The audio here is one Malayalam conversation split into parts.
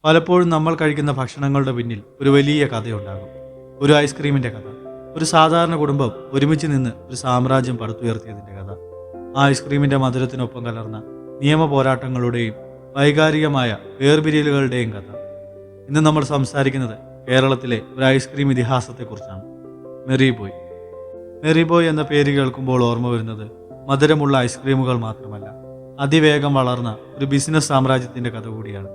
പലപ്പോഴും നമ്മൾ കഴിക്കുന്ന ഭക്ഷണങ്ങളുടെ പിന്നിൽ ഒരു വലിയ കഥയുണ്ടാകും. ഒരു ഐസ്ക്രീമിന്റെ കഥ, ഒരു സാധാരണ കുടുംബം ഒരുമിച്ച് നിന്ന് ഒരു സാമ്രാജ്യം പടുത്തുയർത്തിയതിന്റെ കഥ, ആ ഐസ്ക്രീമിന്റെ മധുരത്തിനൊപ്പം കലർന്ന നിയമ പോരാട്ടങ്ങളുടെയും വൈകാരികമായ വേർപിരിയലുകളുടെയും കഥ. ഇന്ന് നമ്മൾ സംസാരിക്കുന്നത് കേരളത്തിലെ ഒരു ഐസ്ക്രീം ഇതിഹാസത്തെക്കുറിച്ചാണ്. Merry Boy. മെറി ബോയ് എന്ന പേര് കേൾക്കുമ്പോൾ ഓർമ്മ വരുന്നത് മധുരമുള്ള ഐസ്ക്രീമുകൾ മാത്രമല്ല, അതിവേഗം വളർന്ന ഒരു ബിസിനസ് സാമ്രാജ്യത്തിന്റെ കഥ കൂടിയാണ്.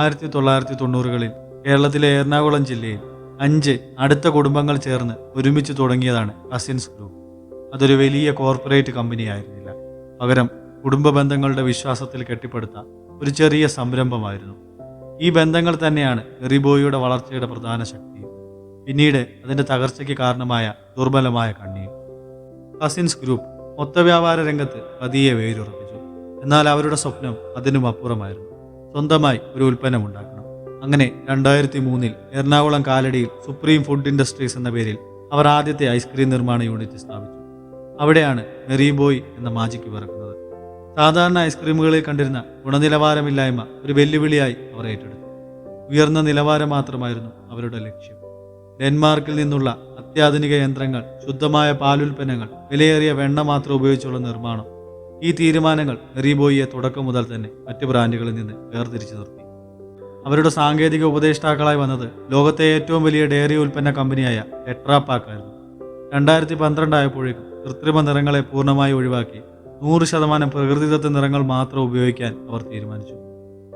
1990കളിൽ കേരളത്തിലെ എറണാകുളം ജില്ലയിൽ 5 അടുത്ത കുടുംബങ്ങൾ ചേർന്ന് ഒരുമിച്ച് തുടങ്ങിയതാണ് കസിൻസ് ഗ്രൂപ്പ്. അതൊരു വലിയ കോർപ്പറേറ്റ് കമ്പനി ആയിരുന്നില്ല. പകരം കുടുംബ ബന്ധങ്ങളുടെ വിശ്വാസത്തിൽ കെട്ടിപ്പടുത്ത ഒരു ചെറിയ സംരംഭമായിരുന്നു. ഈ ബന്ധങ്ങൾ തന്നെയാണ് മെറി ബോയിയുടെ വളർച്ചയുടെ പ്രധാന ശക്തിയും പിന്നീട് അതിന്റെ തകർച്ചയ്ക്ക് കാരണമായ ദുർബലമായ കണ്ണിയും. കസിൻസ് ഗ്രൂപ്പ് മൊത്തവ്യാപാര രംഗത്ത് പതിയെ വേരുറപ്പിച്ചു. എന്നാൽ അവരുടെ സ്വപ്നം അതിനും അപ്പുറമായിരുന്നു. സ്വന്തമായി ഒരു ഉൽപ്പന്നം ഉണ്ടാക്കണം. അങ്ങനെ 2003-ൽ എറണാകുളം കാലടിയിൽ സുപ്രീം ഫുഡ് ഇൻഡസ്ട്രീസ് എന്ന പേരിൽ അവർ ആദ്യത്തെ ഐസ്ക്രീം നിർമ്മാണ യൂണിറ്റ് സ്ഥാപിച്ചു. അവിടെയാണ് മെറി ബോയ് എന്ന മാജിക്ക് പിറക്കുന്നത്. സാധാരണ ഐസ്ക്രീമുകളിൽ കണ്ടിരുന്ന ഗുണനിലവാരമില്ലായ്മ ഒരു വെല്ലുവിളിയായി അവർ ഏറ്റെടുത്തു. ഉയർന്ന നിലവാരം മാത്രമായിരുന്നു അവരുടെ ലക്ഷ്യം. ഡെൻമാർക്കിൽ നിന്നുള്ള അത്യാധുനിക യന്ത്രങ്ങൾ, ശുദ്ധമായ പാലുൽപ്പന്നങ്ങൾ, വിലയേറിയ വെണ്ണ മാത്രം ഉപയോഗിച്ചുള്ള നിർമ്മാണം. ഈ തീരുമാനങ്ങൾ മെറി ബോയിയെ തുടക്കം മുതൽ തന്നെ മറ്റ് ബ്രാൻഡുകളിൽ നിന്ന് വേർതിരിച്ചു നിർത്തി. അവരുടെ സാങ്കേതിക ഉപദേഷ്ടാക്കളായി വന്നത് ലോകത്തെ ഏറ്റവും വലിയ ഡയറി ഉൽപ്പന്ന കമ്പനിയായ ടെട്രാ പാക്ക് ആയിരുന്നു. 2012 ആയപ്പോഴേക്കും കൃത്രിമ നിറങ്ങളെ പൂർണ്ണമായി ഒഴിവാക്കി 100% പ്രകൃതിദത്ത നിറങ്ങൾ മാത്രം ഉപയോഗിക്കാൻ അവർ തീരുമാനിച്ചു.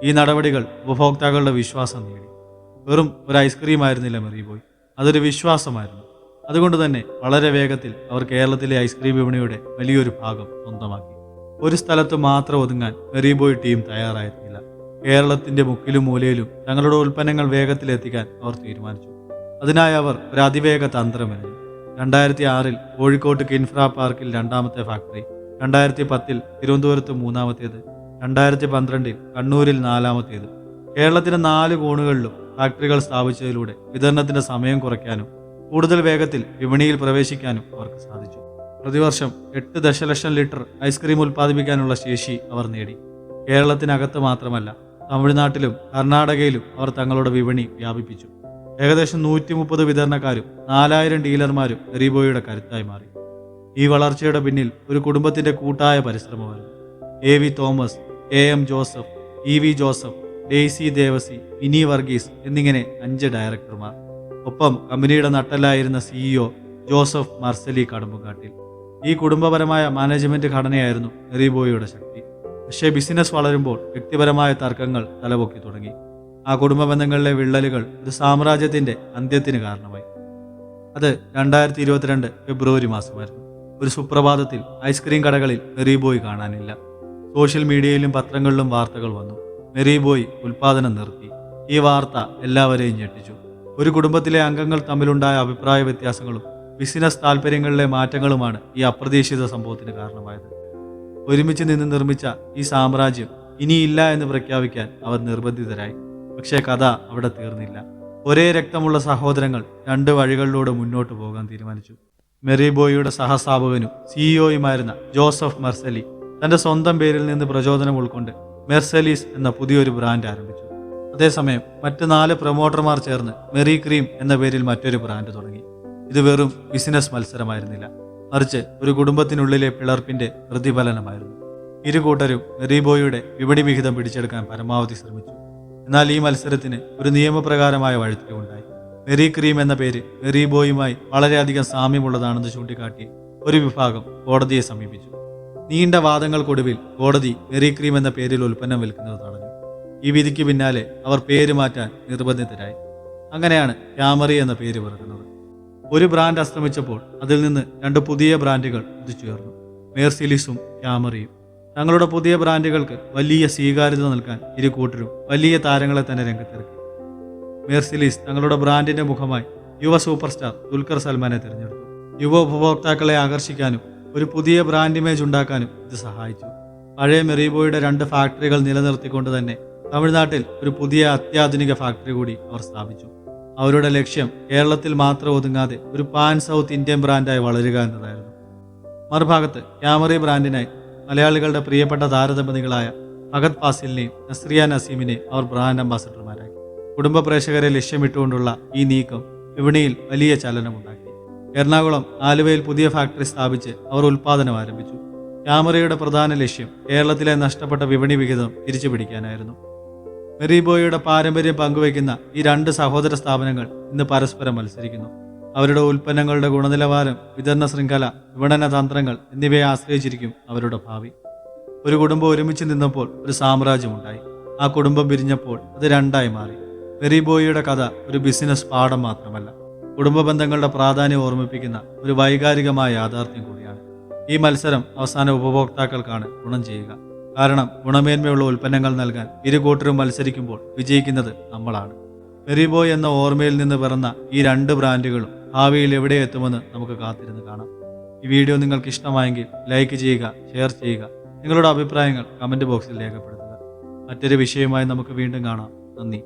ഈ നടപടികൾ ഉപഭോക്താക്കളുടെ വിശ്വാസം നേടി. വെറും ഒരു ഐസ്ക്രീം ആയിരുന്നില്ല മെറി ബോയ്, അതൊരു വിശ്വാസമായിരുന്നു. അതുകൊണ്ട് തന്നെ വളരെ വേഗത്തിൽ അവർ കേരളത്തിലെ ഐസ്ക്രീം വിപണിയുടെ വലിയൊരു ഭാഗം സ്വന്തമാക്കി. ഒരു സ്ഥലത്ത് മാത്രം ഒതുങ്ങാൻ മെറി ബോയ് ടീം തയ്യാറായിരുന്നില്ല. കേരളത്തിന്റെ മുക്കിലും മൂലയിലും തങ്ങളുടെ ഉൽപ്പന്നങ്ങൾ വേഗത്തിലെത്തിക്കാൻ അവർ തീരുമാനിച്ചു. അതിനായി അവർ ഒരു അതിവേഗ തന്ത്രമെറിഞ്ഞു. 2006-ൽ കോഴിക്കോട്ട് കിൻഫ്ര പാർക്കിൽ 2ാമത്തെ ഫാക്ടറി, 2010-ൽ തിരുവനന്തപുരത്ത് 3ാമത്തേത്, 2012-ൽ കണ്ണൂരിൽ 4ാമത്തേത്. കേരളത്തിന്റെ 4 കോണുകളിലും ഫാക്ടറികൾ സ്ഥാപിച്ചതിലൂടെ വിതരണത്തിന്റെ സമയം കുറയ്ക്കാനും കൂടുതൽ വേഗത്തിൽ വിപണിയിൽ പ്രവേശിക്കാനും അവർക്ക് സാധിച്ചു. പ്രതിവർഷം 8 ദശലക്ഷം ലിറ്റർ ഐസ്ക്രീം ഉൽപ്പാദിപ്പിക്കാനുള്ള ശേഷി അവർ നേടി. കേരളത്തിനകത്ത് മാത്രമല്ല, തമിഴ്നാട്ടിലും കർണാടകയിലും അവർ തങ്ങളുടെ വിപണി വ്യാപിപ്പിച്ചു. ഏകദേശം 130 വിതരണക്കാരും 4000 ഡീലർമാരും മെറി ബോയിയുടെ കരുത്തായി മാറി. ഈ വളർച്ചയുടെ പിന്നിൽ ഒരു കുടുംബത്തിന്റെ കൂട്ടായ പരിശ്രമമായിരുന്നു. AV Thomas, AM Joseph, EV Joseph, Daisy Devasi, Mini Varghese എന്നിങ്ങനെ 5 ഡയറക്ടർമാർ. ഒപ്പം കമ്പനിയുടെ നട്ടെല്ലായിരുന്ന CEO ജോസഫ് മർസലി കടമ്പുകാട്ടിൽ. ഈ കുടുംബപരമായ മാനേജ്മെന്റ് ഘടനയായിരുന്നു മെറി ബോയിയുടെ ശക്തി. പക്ഷേ ബിസിനസ് വളരുമ്പോൾ വ്യക്തിപരമായ തർക്കങ്ങൾ തലപൊക്കി തുടങ്ങി. ആ കുടുംബ ബന്ധങ്ങളിലെ വിള്ളലുകൾ ഒരു സാമ്രാജ്യത്തിന്റെ അന്ത്യത്തിന് കാരണമായി. അത് 2022 ഫെബ്രുവരി മാസമായിരുന്നു. ഒരു സുപ്രഭാതത്തിൽ ഐസ്ക്രീം കടകളിൽ മെറി ബോയ് കാണാനില്ല. സോഷ്യൽ മീഡിയയിലും പത്രങ്ങളിലും വാർത്തകൾ വന്നു. മെറി ബോയ് ഉൽപാദനം നിർത്തി. ഈ വാർത്ത എല്ലാവരെയും ഞെട്ടിച്ചു. ഒരു കുടുംബത്തിലെ അംഗങ്ങൾ തമ്മിലുണ്ടായ അഭിപ്രായ വ്യത്യാസങ്ങളും ബിസിനസ് താൽപ്പര്യങ്ങളിലെ മാറ്റങ്ങളുമാണ് ഈ അപ്രതീക്ഷിത സംഭവത്തിന് കാരണമായത്. ഒരുമിച്ച് നിന്ന് നിർമ്മിച്ച ഈ സാമ്രാജ്യം ഇനിയില്ല എന്ന് പ്രഖ്യാപിക്കാൻ അവർ നിർബന്ധിതരായി. പക്ഷേ കഥ അവിടെ തീർന്നില്ല. ഒരേ രക്തമുള്ള സഹോദരങ്ങൾ 2 വഴികളിലൂടെ മുന്നോട്ട് പോകാൻ തീരുമാനിച്ചു. മെറി ബോയിയുടെ സഹസ്ഥാപകനും CEOയുമായിരുന്ന ജോസഫ് മെർസലി തന്റെ സ്വന്തം പേരിൽ നിന്ന് പ്രചോദനം ഉൾക്കൊണ്ട് മെർസലീസ് എന്ന പുതിയൊരു ബ്രാൻഡ് ആരംഭിച്ചു. അതേസമയം മറ്റ് 4 പ്രൊമോട്ടർമാർ ചേർന്ന് മെറി ക്രീം എന്ന പേരിൽ മറ്റൊരു ബ്രാൻഡ് തുടങ്ങി. ഇത് വെറും ബിസിനസ് മത്സരമായിരുന്നില്ല, മറിച്ച് ഒരു കുടുംബത്തിനുള്ളിലെ പിളർപ്പിന്റെ പ്രതിഫലനമായിരുന്നു. ഇരു കൂട്ടരും മെറി ബോയിയുടെ വിപണി വിഹിതം പിടിച്ചെടുക്കാൻ പരമാവധി ശ്രമിച്ചു. എന്നാൽ ഈ മത്സരത്തിന് ഒരു നിയമപ്രകാരമായ വഴിത്തിരിവുണ്ടായി. മെറി ക്രീം എന്ന പേര് മെറി ബോയുമായി വളരെയധികം സാമ്യമുള്ളതാണെന്ന് ചൂണ്ടിക്കാട്ടി ഒരു വിഭാഗം കോടതിയെ സമീപിച്ചു. നീണ്ട വാദങ്ങൾക്കൊടുവിൽ കോടതി മെറി ക്രീം എന്ന പേരിൽ ഉൽപ്പന്നം വിൽക്കുന്നത് തടഞ്ഞു. ഈ വിധിക്ക് പിന്നാലെ അവർ പേര് മാറ്റാൻ നിർബന്ധിതരായി. അങ്ങനെയാണ് ക്യാമറി എന്ന പേര് പിറക്കുന്നത്. ഒരു ബ്രാൻഡ് അസ്തമിച്ചപ്പോൾ അതിൽ നിന്ന് 2 പുതിയ ബ്രാൻഡുകൾ ഉദിച്ചുയർന്നു, മെർസിലീസും ക്യാമറിയും. തങ്ങളുടെ പുതിയ ബ്രാൻഡുകൾക്ക് വലിയ സ്വീകാര്യത നൽകാൻ ഇരു കൂട്ടരും വലിയ താരങ്ങളെ തന്നെ രംഗത്തിറക്കി. മെർസിലീസ് തങ്ങളുടെ ബ്രാൻഡിന്റെ മുഖമായി യുവ സൂപ്പർ സ്റ്റാർ ദുൽഖർ സൽമാനെ തിരഞ്ഞെടുത്തു. യുവ ഉപഭോക്താക്കളെ ആകർഷിക്കാനും ഒരു പുതിയ ബ്രാൻഡ് ഇമേജ് ഉണ്ടാക്കാനും ഇത് സഹായിച്ചു. പഴയ മെറി ബോയിയുടെ 2 ഫാക്ടറികൾ നിലനിർത്തിക്കൊണ്ട് തന്നെ തമിഴ്നാട്ടിൽ ഒരു പുതിയ അത്യാധുനിക ഫാക്ടറി കൂടി അവർ സ്ഥാപിച്ചു. അവരുടെ ലക്ഷ്യം കേരളത്തിൽ മാത്രം ഒതുങ്ങാതെ ഒരു പാൻ സൗത്ത് ഇന്ത്യൻ ബ്രാൻഡായി വളരുക എന്നതായിരുന്നു. മറുഭാഗത്ത് ക്യാമറി ബ്രാൻഡിനായി മലയാളികളുടെ പ്രിയപ്പെട്ട താരദമ്പതികളായ ഫഹദ് ഫാസിലിനെയും നസ്രിയ നസീമിനെയും അവർ ബ്രാൻഡ് അംബാസഡർമാരാക്കി. കുടുംബ പ്രേക്ഷകരെ ലക്ഷ്യമിട്ടുകൊണ്ടുള്ള ഈ നീക്കം വിപണിയിൽ വലിയ ചലനമുണ്ടാക്കി. എറണാകുളം ആലുവയിൽ പുതിയ ഫാക്ടറി സ്ഥാപിച്ച് അവർ ഉൽപ്പാദനം ആരംഭിച്ചു. ക്യാമറയുടെ പ്രധാന ലക്ഷ്യം കേരളത്തിലെ നഷ്ടപ്പെട്ട വിപണി വിഹിതം തിരിച്ചുപിടിക്കാനായിരുന്നു. മെറിബോയുടെ പാരമ്പര്യം പങ്കുവയ്ക്കുന്ന ഈ രണ്ട് സഹോദര സ്ഥാപനങ്ങൾ ഇന്ന് പരസ്പരം മത്സരിക്കുന്നു. അവരുടെ ഉൽപ്പന്നങ്ങളുടെ ഗുണനിലവാരം, വിതരണ ശൃംഖല, വിപണന തന്ത്രങ്ങൾ എന്നിവയെ ആശ്രയിച്ചിരിക്കും അവരുടെ ഭാവി. ഒരു കുടുംബം ഒരുമിച്ച് നിന്നപ്പോൾ ഒരു സാമ്രാജ്യമുണ്ടായി. ആ കുടുംബം പിരിഞ്ഞപ്പോൾ അത് രണ്ടായി മാറി. മെറിബോയുടെ കഥ ഒരു ബിസിനസ് പാഠം മാത്രമല്ല, കുടുംബ ബന്ധങ്ങളുടെ പ്രാധാന്യം ഓർമ്മിപ്പിക്കുന്ന ഒരു വൈകാരികമായ യാഥാർത്ഥ്യം കൂടിയാണ്. ഈ മത്സരം അവസാന ഉപഭോക്താക്കൾക്കാണ് ഗുണം ചെയ്യുക. കാരണം ഗുണമേന്മയുള്ള ഉൽപ്പന്നങ്ങൾ നൽകാൻ ഇരു കൂട്ടരും മത്സരിക്കുമ്പോൾ വിജയിക്കുന്നത് നമ്മളാണ്. മെറിബോയ് എന്ന ഓർമ്മയിൽ നിന്ന് പിറന്ന ഈ രണ്ട് ബ്രാൻഡുകളും ഭാവിയിൽ എവിടെ എത്തുമെന്ന് നമുക്ക് കാത്തിരുന്ന് കാണാം. ഈ വീഡിയോ നിങ്ങൾക്ക് ഇഷ്ടമായെങ്കിൽ ലൈക്ക് ചെയ്യുക, ഷെയർ ചെയ്യുക. നിങ്ങളുടെ അഭിപ്രായങ്ങൾ കമൻറ്റ് ബോക്സിൽ രേഖപ്പെടുത്തുക. മറ്റൊരു വിഷയവുമായി നമുക്ക് വീണ്ടും കാണാം. നന്ദി.